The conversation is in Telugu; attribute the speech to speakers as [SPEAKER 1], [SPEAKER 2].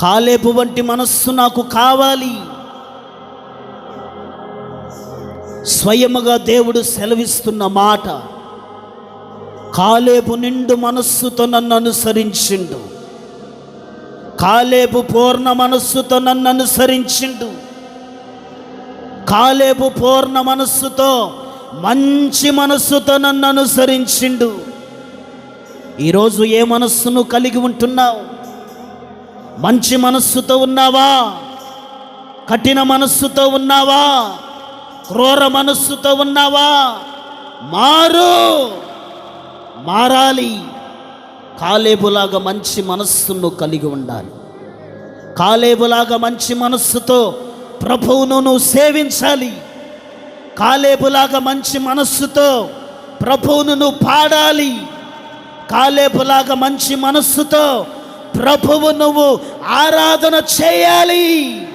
[SPEAKER 1] కాలేబు వంటి మనస్సు నాకు కావాలి. స్వయముగా దేవుడు సెలవిస్తున్న మాట, కాలేబు నిండు మనస్సుతో నన్ను అనుసరించిండు. కాలేబు పూర్ణ మనస్సుతో నన్ను అనుసరించిండు. కాలేబు పూర్ణ మనస్సుతో, మంచి మనస్సుతో నన్ను అనుసరించిండు. ఈరోజు ఏ మనస్సును కలిగి ఉంటున్నావు? మంచి మనస్సుతో ఉన్నావా? కఠిన మనస్సుతో ఉన్నావా? క్రూర మనస్సుతో ఉన్నావా? మారాలి. కాలేబులాగా మంచి మనస్సును కలిగి ఉండాలి. కాలేబులాగా మంచి మనస్సుతో ప్రభువును నువ్వు సేవించాలి. కాలేబులాగా మంచి మనస్సుతో ప్రభువును నువ్వు పాడాలి. కాలేబులాగా మంచి మనస్సుతో ప్రభువు నువ్వు ఆరాధన చేయాలి.